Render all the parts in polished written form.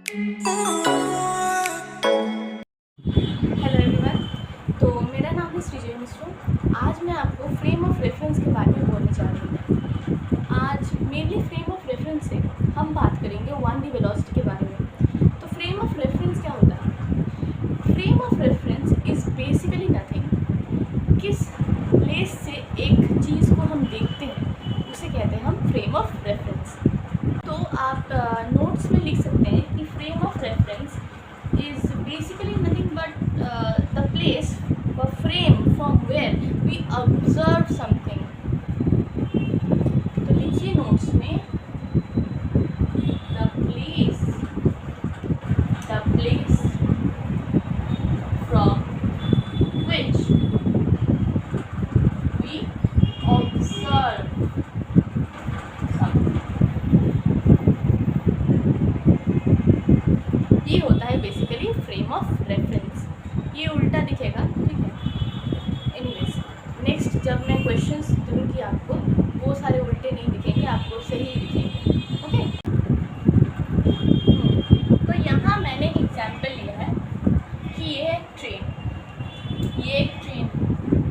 Hello everyone. तो मेरा नाम है सृजय मिश्रा। आज मैं आपको फ्रेम ऑफ रेफरेंस के बारे में बोलने जा रही हूँ। आज मेनली फ्रेम ऑफ रेफरेंस से हम बात करेंगे 1D वेलोसिटी के बारे में। तो फ्रेम ऑफ रेफरेंस क्या होता है? Frame of reference is basically nothing. किस प्लेस से एक चीज़ को हम देखते हैं उसे कहते हैं हम फ्रेम ऑफ रेफरेंस। तो आप नोट्स में लिख सकते हैं कि frame of reference is basically nothing but the place or frame from where we observe something. तो लिखिए नोट्स में the place from which we observe something. ये होता है बेसिकली फ्रेम ऑफ रेफरेंस। ये उल्टा दिखेगा, ठीक है। एनीवेज, नेक्स्ट जब मैं क्वेश्चंस दूंगी आपको, वो सारे उल्टे नहीं दिखेंगे, आपको सही दिखेंगे, ओके। तो यहाँ मैंने एग्जाम्पल लिया है कि ये है ट्रेन, ये एक ट्रेन,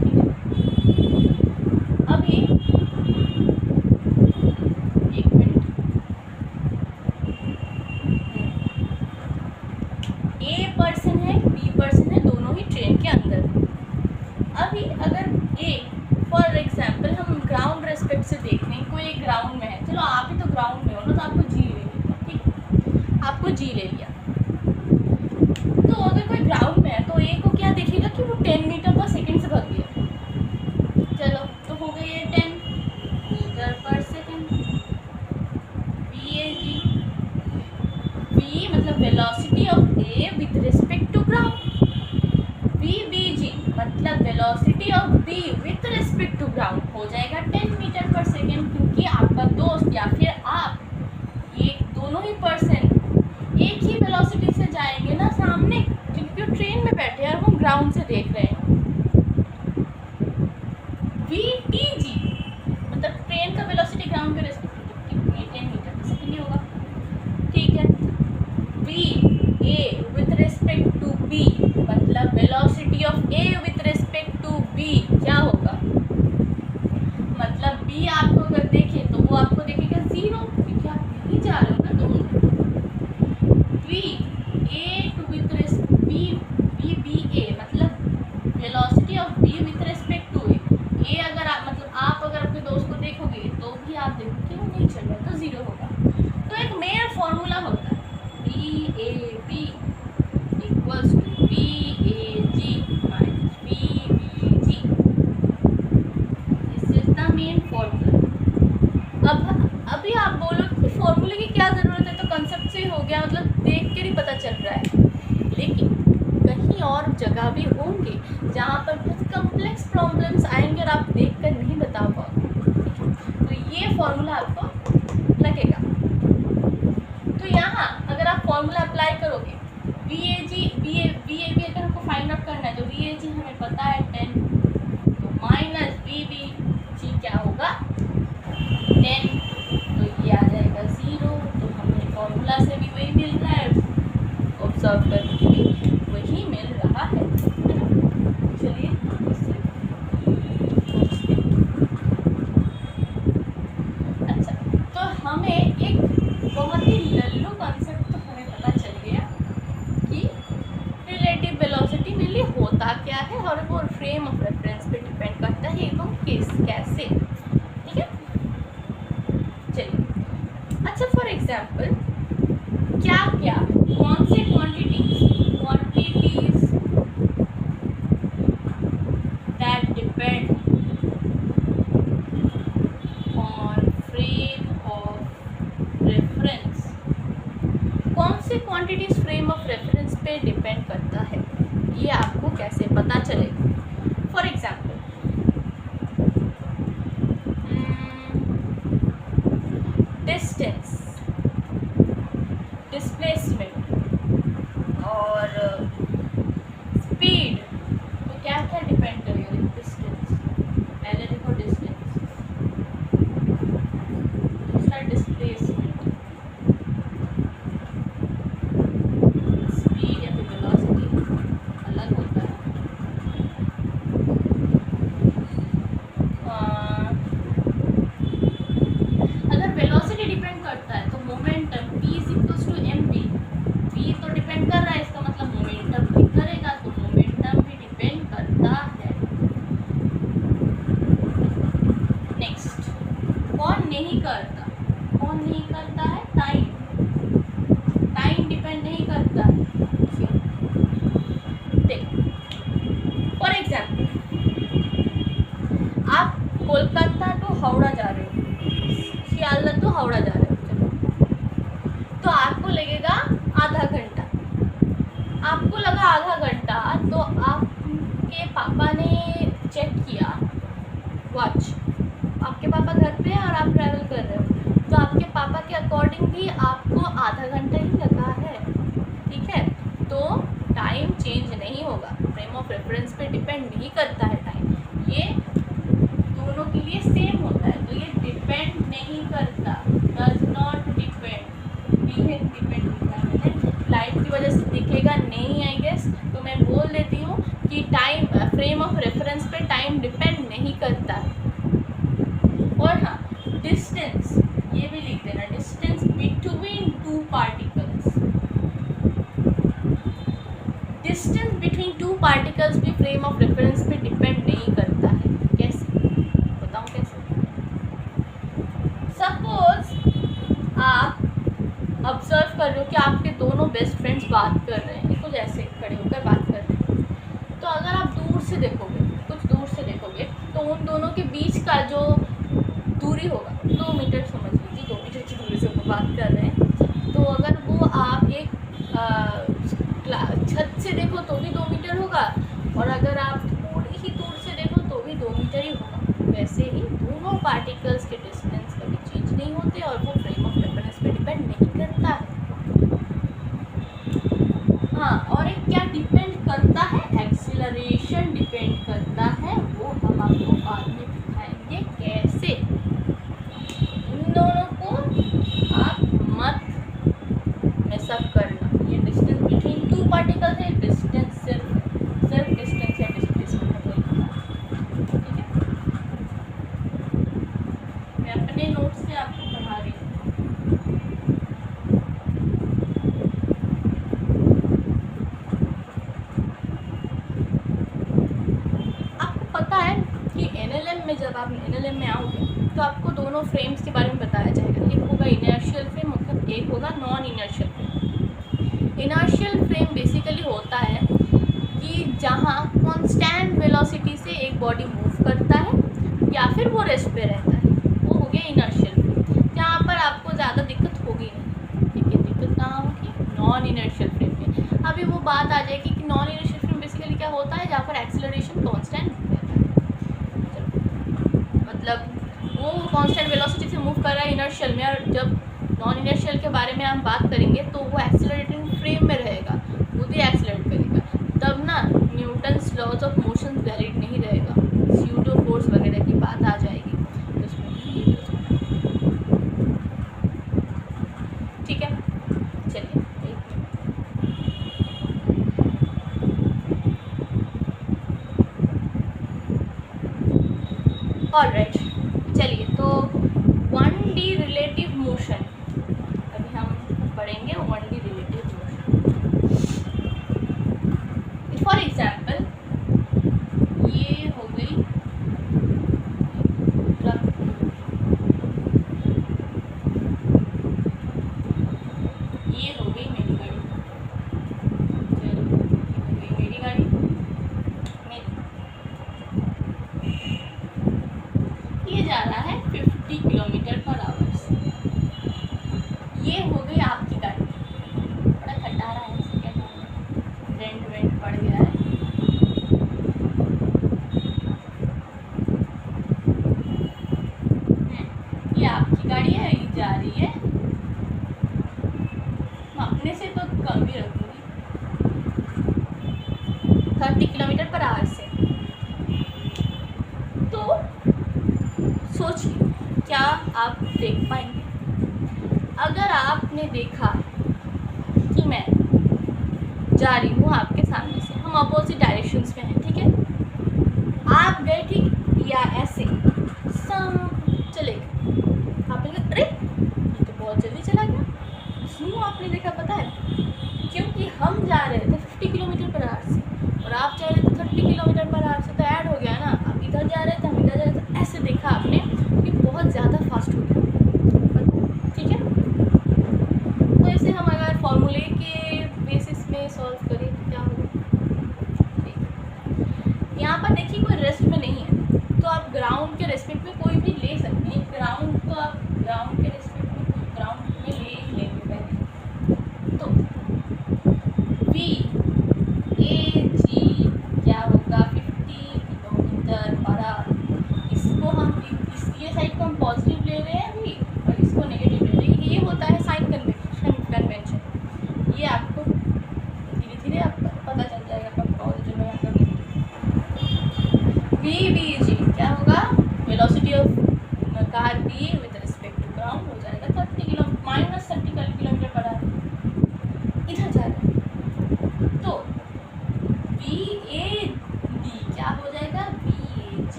ठीक है। अभी एक मिनट, ए पर्सन है, बी पर्सन है, दोनों ही ट्रेन के अंदर। अभी अगर ए फॉर एग्जाम्पल हम ग्राउंड रेस्पेक्ट से देख रहे हैं, कोई एक ग्राउंड में है, चलो आप ही तो ग्राउंड में हो ना, तो आपको जी ले लिया, ठीक, आपको जी ले लिया। तो अगर कोई ग्राउंड में है तो ए को क्या देखेगा कि वो 10 मीटर पर सेकेंड से भाग गया। चलो तो हो गई है 10 मीटर पर सेकेंड। वी मतलब velocity of A with respect to ground. V मतलब velocity of B with respect to ground हो जाएगा 10 मीटर पर सेकेंड, क्योंकि आपका दोस्त या फिर आप, ये दोनों ही पर्सन एक ही वेलोसिटी से जाएंगे ना सामने, क्योंकि वो ट्रेन में बैठे हैं और हम ग्राउंड से देख रहे हैं। VTG मतलब ट्रेन का वेलोसिटी ग्राउंड के respect to 10 metre per second ही होगा, ठीक है। VA with respect to B मतलब velocity of A with respect to B क्या होगा? मतलब B आपको अगर देखे तो वो आपको देखेगा 0, क्योंकि आप नहीं जा रहे हो ना तुम। VA टू विथ BA मतलब velocity of B with respect to A अगर आप मतलब आप अगर अपने दोस्त को देखोगे तो भी आप देखोगे वो नहीं चल रहा, तो 0 होगा। तो एक मेन फॉर्मूला होता है VAB equals to VAG minus VBG. This is the main formula. अभी आप बोलो कि फॉर्मूले की क्या ज़रूरत है, तो कंसेप्ट से ही हो गया, मतलब देख कर ही पता चल रहा है। लेकिन कहीं और जगह भी होंगे जहाँ पर बहुत कम्प्लेक्स प्रॉब्लम्स आएंगे और आप देख कर नहीं बता पाओगे, तो ये फॉर्मूला आपको लगेगा। तो यहाँ अगर आप फॉर्मूला अप्लाई करोगे, VAB अगर हमको फाइंड आउट करना है, तो VAG हमें पता है 10, तो माइनस VBG क्या होगा 10, तो ये आ जाएगा 0। तो हमें फॉर्मूला से भी वही मिल रहा है, ऑब्जर्व करके भी वही मिल रहा है ना। चलिए इससे अच्छा, तो हमें एक बहुत ही लल्लू कॉन्सेप्ट तो हमें पता चल गया कि रिलेटिव वेलोसिटी मेनली होता क्या है और वो फ्रेम ऑफ रेफरेंस पे डिपेंड करता है एवं कैसे, ठीक है। चलिए, अच्छा फॉर एग्जांपल क्या क्या कौन से quantities that depend on frame of reference, कौन से क्वांटिटीज फ्रेम ऑफ रेफरेंस पे डिपेंड करता है, ये आपको कैसे पता चलेगा। फॉर एग्जांपल डिस्टेंस, डिस्प्लेसमेंट और स्पीड, तो क्या क्या डिपेंड करेगा। डिस्टेंस, पहले देखो डिस्टेंस, दूसरा डिस्प्लेसमेंट, तो आपको लगेगा आधा घंटा। आपको लगा आधा घंटा, तो आपके पापा ने चेक किया वॉच, आपके पापा घर पे हैं और आप ट्रैवल कर रहे हो, तो आपके पापा के अकॉर्डिंग भी आपको आधा घंटा ही लगा है, ठीक है। तो टाइम चेंज नहीं होगा, फ्रेम ऑफ रेफरेंस पे डिपेंड नहीं करता है टाइम, ये दोनों के लिए सेम होता है। तो ये डिपेंड नहीं करता, डज नॉट डिपेंड, डिपेंड होता है। लाइट की वजह से दिखेगा नहीं आई गेस, तो मैं बोल देती हूँ कि टाइम फ्रेम ऑफ रेफरेंस पे टाइम डिपेंड नहीं करता है। और हाँ, डिस्टेंस ये भी लिख देना, distance between two particles, distance between two particles भी फ्रेम ऑफ रेफरेंस पे डिपेंड नहीं करता है। कैसे बताऊँ कैसे? सपोज आप ऑब्जर्व कर रहे हो कि आपके दोनों बेस्ट फ्रेंड्स बात कर रहे हैं, कुछ ऐसे खड़े होकर बात कर रहे हैं, तो अगर आप दूर से देखोगे, कुछ दूर से देखोगे, तो उन दोनों के बीच का जो दूरी होगा 2 मीटर, समझ लीजिए 2 मीटर की दूरी से वो बात कर रहे हैं। तो अगर वो आप एक छत से देखो तो भी 2 मीटर होगा, और अगर आप थोड़ी ही दूर से देखो तो भी 2 मीटर ही होगा। वैसे ही दोनों पार्टिकल्स के डिस्टेंस कभी चेंज नहीं होते और वो फ्रेम ऑफ रेफरेंस पे डिपेंड नहीं करता है। हाँ, और एक क्या डिपेंड करता है? एक्सीलरेशन डिपेंड करता है, वो हम आपको बाद में दिखाएंगे कैसे। इन दोनों को आप मत मिसअप करना। ये डिस्टेंस बिटवीन टू पार्टिकल्स है, डिस्टेंस सिर्फ डिस्टेंस या डिस्प्लेसमेंट है, ठीक है। मैं अपने नोट्स से आपको पढ़ा रही हूँ। आपको पता है कि एनएलएम में, जब आप एनएलएम में आओगे तो आपको दोनों फ्रेम्स के बारे में बताया जाएगा। एक होगा इनर्शियल फ्रेम, मतलब एक होगा non inertial frame. Inertial frame basically होता है कि जहाँ कांस्टेंट वेलोसिटी से एक बॉडी मूव करता है या फिर वो रेस्ट पे रहता है, वो हो गया इनर्शियल फ्रेम। जहाँ पर आपको ज़्यादा दिक्कत होगी नहीं, ठीक है। दिक्कत कहाँ होगी? नॉन इनर्शियल फ्रेम में। अभी वो बात आ जाएगी कि नॉन इनर्शियल फ्रेम बेसिकली क्या होता है, जहाँ पर एक्सीलरेशन कांस्टेंट रहता है, मतलब वो कांस्टेंट वेलोसिटी से मूव कर रहा है इनर्शियल में। और जब नॉन इनर्शियल के बारे में हम बात करेंगे तो वो एक्सीलरेटिंग फ्रेम में रहेगा, खुद ही एक्सीलरेट करेगा, तब ना Newton's laws of motion valid नहीं रहेगा, स्यूडो फोर्स वगैरह की बात आ जाएगी उसमें, ठीक है। चलिए ऑलराइट, चलिए तो 1D रिलेटिव मोशन अभी हम पढ़ेंगे। 1D relative motion, for example ये हो गई ट्रक, ये हो गई मेरी गाड़ी, चलो हो गई मेरी गाड़ी, ये जा रहा है 50 किलोमीटर पर आवर से। ये हो गई आपकी गाड़ी, बड़ा खटारा है, इसे क्या कहते हैं, रेंट पड़ गया है। ये आपकी गाड़ी है, ये जा रही है, अपने से तो कम भी रखूँगी, 30 किलोमीटर पर आवर से। तो सोचिए क्या आप देख पाएंगे? अगर आपने देखा कि मैं जा रही हूँ आपके सामने से, हम अपोजिट डायरेक्शंस में हैं, ठीक है, आप गए ठीक या ऐसे चले गए, आपने कहा अरे ये तो बहुत जल्दी चला गया। क्यों आपने देखा पता है? क्योंकि हम जा रहे थे 50 किलोमीटर पर आवर से और आप जा रहे थे 30 किलोमीटर पर आवर से, तो ऐड हो गया ना, आप इधर जा रहे थे हम इधर जा रहे थे, ऐसे देखा आपने कि बहुत ज़्यादा फास्ट हो गया, ठीक है। तो इसे हम अगर फॉर्मूले के बेसिस में सॉल्व करें तो क्या होगा? यहाँ पर देखिए कोई रेस्ट में नहीं है, तो आप ग्राउंड के रेस्पेक्ट में कोई भी ले सकते हैं। ग्राउंड तो आप ग्राउंड के रेस्पेक्ट में ग्राउंड में ले ही लेंगे पहले,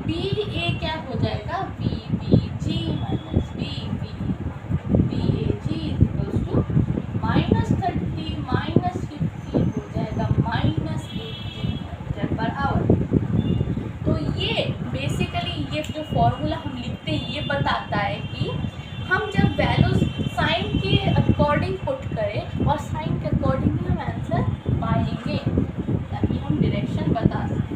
बी ए क्या हो जाएगा, B B G minus B B B A G equals to -30 -50 हो जाएगा -80 मीटर पर आवर। तो ये बेसिकली ये जो फॉर्मूला हम लिखते हैं ये बताता है कि हम जब वैल्यूज साइन के अकॉर्डिंग पुट करें और साइन के अकॉर्डिंग ही हम आंसर पाएंगे, ताकि हम डायरेक्शन बता सकें।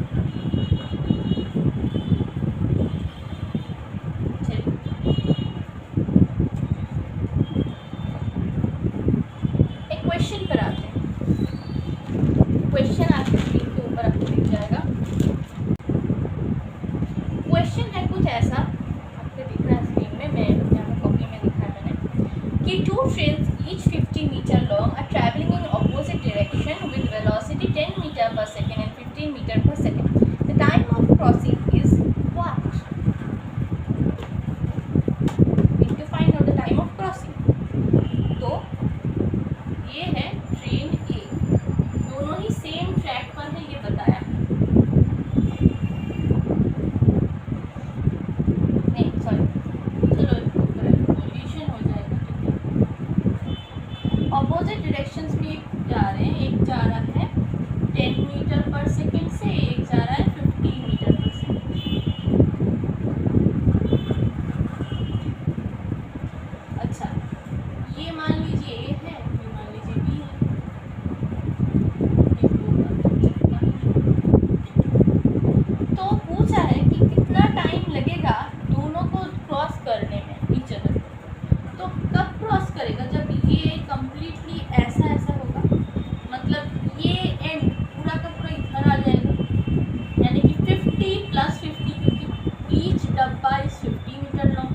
एक क्वेश्चन पर आते हैं। क्वेश्चन आपके स्क्रीन के ऊपर आपको दिख जाएगा। क्वेश्चन है कुछ ऐसा, आपको दिख रहा है स्क्रीन में, मैं यहाँ कॉपी में लिखा है मैंने कि 2 trains each 50 meter long are traveling in opposite direction with velocity 10 meter per second and 15 meter per second. The time of crossing is what? We need to find out the time of crossing. तो ये है train ए, दोनों ही same track पर है, ये बताया। नहीं sorry, चलो पोल्यूशन हो जाएगा। ऑपोजिट डायरेक्शंस में जा रहे हैं, एक जा रहा है 10 मीटर पर सेकेंड से, एक जा रहा है 15 मीटर पर सेकेंड। अच्छा, ये मान लीजिए ए है, ये मान लीजिए बी है। तो पूछा है कि कितना टाइम लगेगा दोनों को क्रॉस करने में ईच अदर। तो कब क्रॉस करेगा, जब ये कम्प्लीटली ऐसा ऐसा होगा, मतलब ये एंड पूरा का पूरा इधर आ जाएगा, यानी कि 50 + 50, क्योंकि ईच डब्बा इज 50 मीटर लॉन्ग।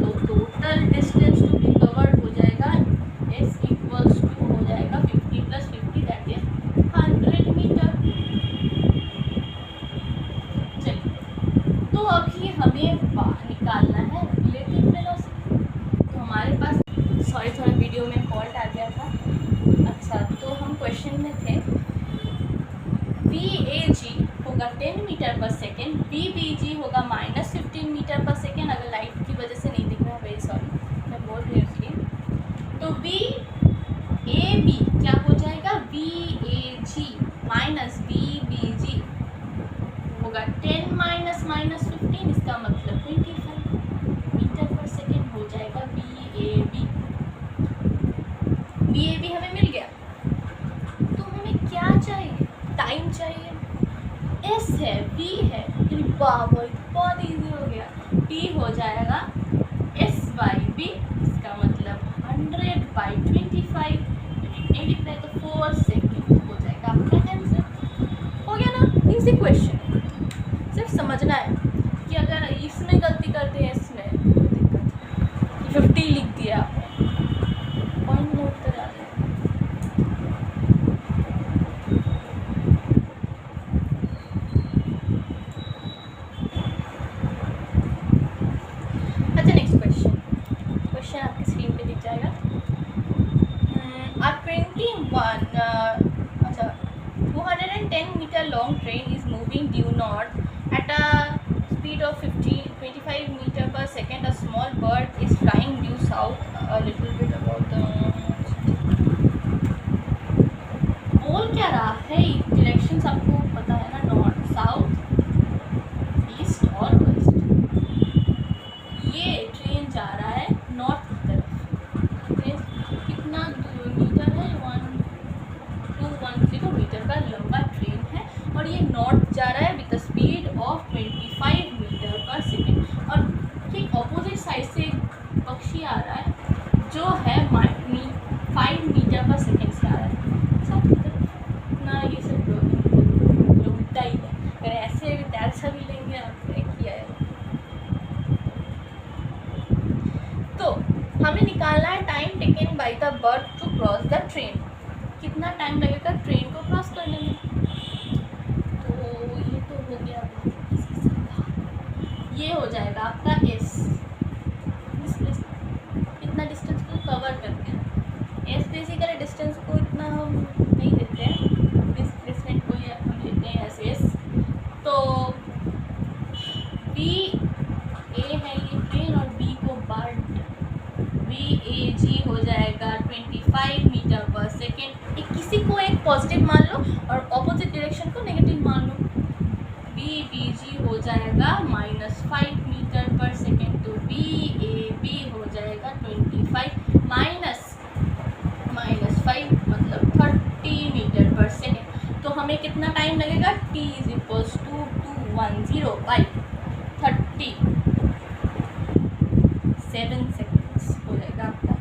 तो total distance to be covered हो जाएगा एस इक्वल्स टू हो जाएगा 50 + 50 दैट इज 100 मीटर। चलिए, तो अभी हमें निकालना है रिलेटिव वेलोसिटी। तो हमारे पास सॉरी थोड़ा वीडियो में फॉल्ट आ गया था। अच्छा, तो हम क्वेश्चन में थे वी ए जी होगा 10 metre per second, B B जी होगा -15 मीटर पर सेकेंड। अगर लाइट की वजह से नहीं दिख रहा, वेरी सॉरी, मैं बोल रही हूँ इसलिए। तो बी ए बी क्या हो जाएगा, B A ji minus B B जी होगा 10 -15, इसका मतलब 25 मीटर पर सेकेंड हो जाएगा B A B. B A B हमें मिल गया। तो हमें क्या चाहिए, टाइम चाहिए। एस है, बी है, बहुत इजी हो गया। बी हो जाएगा एस बाई बी, इसका मतलब 100/25 मल्टीप्लाई तो 4 सेकेंड हो जाएगा आपका आंसर। हो गया ना, इजी क्वेश्चन है। सिर्फ समझना है कि अगर इसमें गलती करते हैं, इसमें तो दिक्कत है। 50 लिख दिया आपने, पॉइंट नोट कर आ जाए। अच्छा, नेक्स्ट क्वेश्चन आपकी स्क्रीन पे दिख जाएगा। A 210 meter long train is moving due north at a speed of 25 meter per second. A small bird is flying due south a little bit about the बोल क्या रहा है, डायरेक्शंस आपको पता है ना, नॉर्थ साउथ ईस्ट और waste. ये ट्रेन जा रहा है नॉर्थ की तरफ। ट्रेन कितना मीटर है, 1210 मीटर का लंबा ट्रेन है, और ये नॉर्थ जा रहा है with speed of 25 metre per second. और ठीक ऑपोजिट साइड से पक्षी आ रहा है जो है 5 मीटर पर सेकेंड से आ रहा है। सब ना ये सब उल्टा ही है, अगर ऐसे भी ऐसा भी लेंगे आप किया है। तो हमें निकालना है time taken by the bird to cross the train. कितना टाइम लगेगा ट्रेन को क्रॉस करने में। तो ये तो हो गया, ये हो जाएगा आपका एस, कितना डिस्टेंस को कवर करते हैं। एस बेसिकली डिस्टेंस को इतना हम नहीं देते हैं, डिस्टेंस को हम लेते हैं एस एस। तो बी ए है ये ट्रेन और बी को बर्ड, बी ए जी हो जाएगा 25 मीटर पर सेकेंड। किसी को एक पॉजिटिव मान लो और ऑपोजिट डायरेक्शन को नेगेटिव मान लो। बी बी जी हो जाएगा -5 मीटर पर सेकेंड, तो बी ए बी हो जाएगा 25 माइनस 5 मतलब 30 मीटर पर सेकेंड। तो हमें कितना टाइम लगेगा, t = 2105 37 सेकेंड्स हो जाएगा आपका।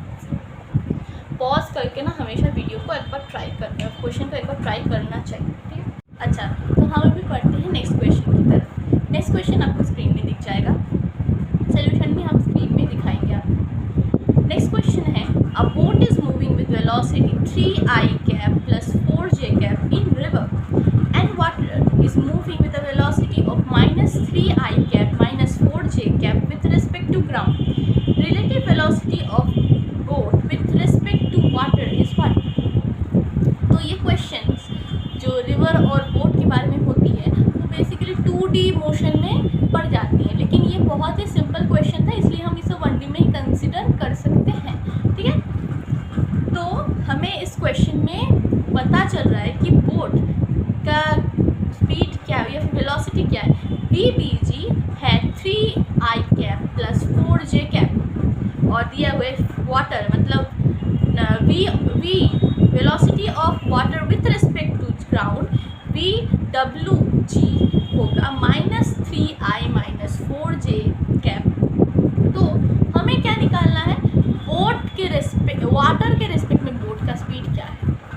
पॉज करके ना हमेशा वीडियो को एक बार ट्राई करना, क्वेश्चन को एक बार ट्राई करना चाहिए, ठीक है। अच्छा, तो हम अभी पढ़ते हैं नेक्स्ट क्वेश्चन की तरफ। नेक्स्ट क्वेश्चन आपको स्क्रीन में दिख जाएगा, सोल्यूशन भी हम स्क्रीन में दिखाएंगे आपको। नेक्स्ट क्वेश्चन है, अ boat is moving with velocity 3i cap plus 4j cap in river and water is moving with a velocity of -3i cap minus 4j cap with respect to ground. Relative velocity of boat with respect to water is what? तो ये questions जो river और boat के बारे में होती है वो बेसिकली 2D मोशन में पड़ जाती है, लेकिन ये बहुत ही सिंपल क्वेश्चन था इसलिए हम इसे 1D में ही कंसिडर कर सकते हैं, ठीक है। तो हमें इस क्वेश्चन में पता चल रहा है कि बोट का स्पीड क्या है या फिर वेलोसिटी क्या है। बी बी जी है 3i cap plus 4j cap और दिया हुए वाटर मतलब V velocity of water with respect to ground V W G होगा -3i माइनस 4j कैप। तो हमें क्या निकालना है, बोट के रेस्पेक्ट वाटर के रेस्पेक्ट में बोट का स्पीड क्या है,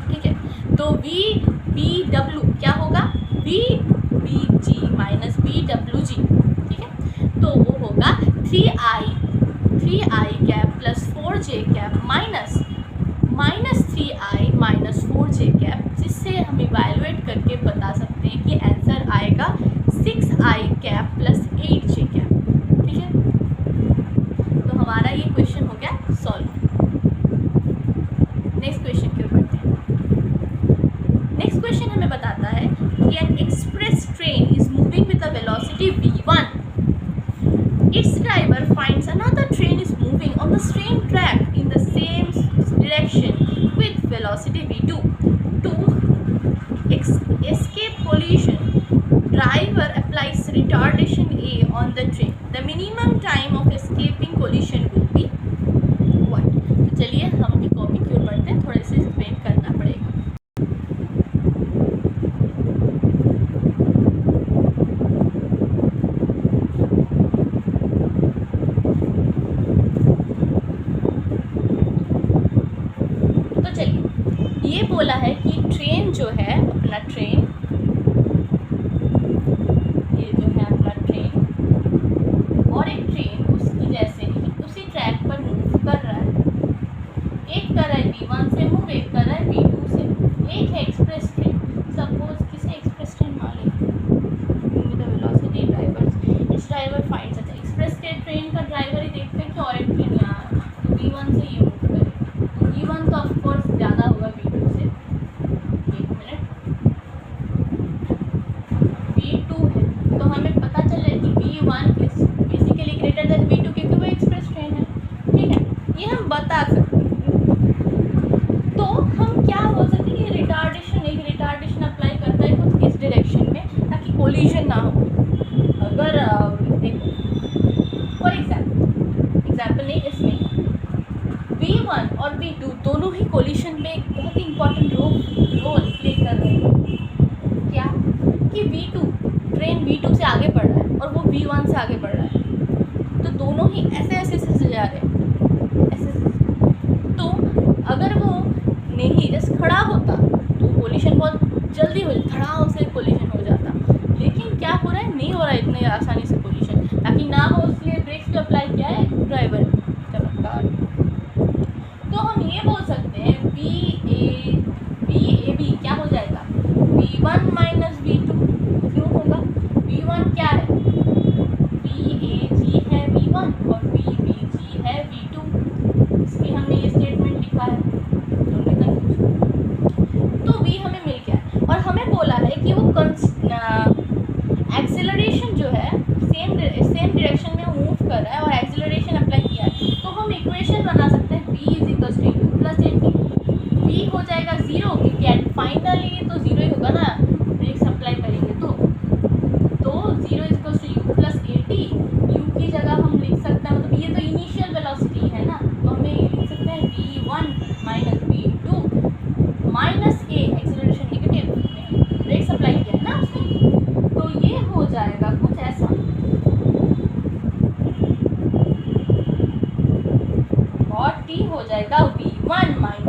ठीक है। तो वी बी डब्ल्यू क्या होगा, V B G minus B W G, ठीक है। तो वो होगा 3i cap plus 4j cap minus -3i minus 4j cap, जिससे हम इवैल्यूएट करके बता सकते हैं कि आंसर आएगा 6i cap plus 8j cap, ठीक है। तो हमारा ये क्वेश्चन हो गया सॉल्व। नेक्स्ट क्वेश्चन की ओर बढ़ते हैं। नेक्स्ट क्वेश्चन हमें बताता है कि N express train is moving with a velocity v1. Its driver finds another train is moving on the same track in the same direction with velocity v2. To escape collision, driver applies retardation A on the train. The minimum time of escaping collision will be what? तो चलिए हम अपनी copy की ओर बढ़ते हैं, थोड़े से explain करना पड़ेगा। तो चलिए, ये बोला है कि ट्रेन जो है अपना ट्रेन, ये जो है अपना ट्रेन और एक ट्रेन उसकी जैसे ही उसी ट्रैक पर मूव कर रहा है। एक कर रहा है v1 से मूव, एक कर रहा है v2 से। एक है एक्सप्रेस ट्रेन, सपोज किसी एक्सप्रेस ट्रेन मान लीजिए द वेलोसिटी ड्राइवर, इस ड्राइवर फाइंड्स, अच्छा एक्सप्रेस ट्रेन का ड्राइवर ही देखते हैं कि और एक ट्रेन यहाँ है तो v1 से ये मूव करेगा, तो v1 तो ऑफकोर्स ज़्यादा होगा v2 से। एक मिनट, v2 है तो हमें पता चले कि v1 is basically greater than v2 क्योंकि वो एक्सप्रेस ट्रेन है, ठीक है। ये हम बता सकते हैं। तो हम क्या बोल सकते हैं कि रिटार्डेशन अप्लाई करता है कुछ इस डायरेक्शन में ताकि कोलिजन ना हो। अगर देखो फॉर एग्जाम्पल नहीं, इसमें v1 और v2 दोनों ही कोलिशन में एक बहुत ही इंपॉर्टेंट रोल प्ले कर रहे हैं। क्या कि v2 ट्रेन v2 से आगे बढ़ रहा है और वो v1 से आगे बढ़ रहा है, तो दोनों ही ऐसे ऐसे से जा रहे हैं ऐसे। तो अगर वो नहीं जैसे खड़ा होता तो कोलिशन बहुत जल्दी हो जाता, धड़ाम से कोलिशन हो जाता, लेकिन क्या हो रहा है, नहीं हो रहा है इतने आसानी से कोलिशन, ताकि ना हो इसलिए ब्रेक्स पे अप्लाई किया है ड्राइवर चमत्कार। तो हम ये बोल सकते हैं बी क्या हो जाएगा, v1 माइनस v2 क्यों होगा, v1 क्या है, bag है v1 और bbg है v2, इसलिए हमने ये स्टेटमेंट लिखा है। तो v हमें मिल गया और हमें बोला है कि वो एक्सेलरेशन जो है सेम डायरेक्शन में मूव कर रहा है और एक्सेलरेशन अप्लाई किया है, तो हम इक्वेशन बना सकते हैं v is equal to U plus A T. v हो जाएगा 0 क्योंकि फाइनली तो 0 ही होगा ना, ब्रेक्स अप्लाई करेंगे तो 0 is equal to U plus A T. U की जगह हम लिख सकते हैं, मतलब ये तो इनिशियल वेलोसिटी है ना, तो हमें ये लिख सकते हैं v1 माइनस v2 माइनस ए, एक्सेलरेशन नेगेटिव, ब्रेक्स अप्लाई किया है ना उसने, तो ये हो जाएगा कुछ ऐसा। और t हो जाएगा v1 माइनस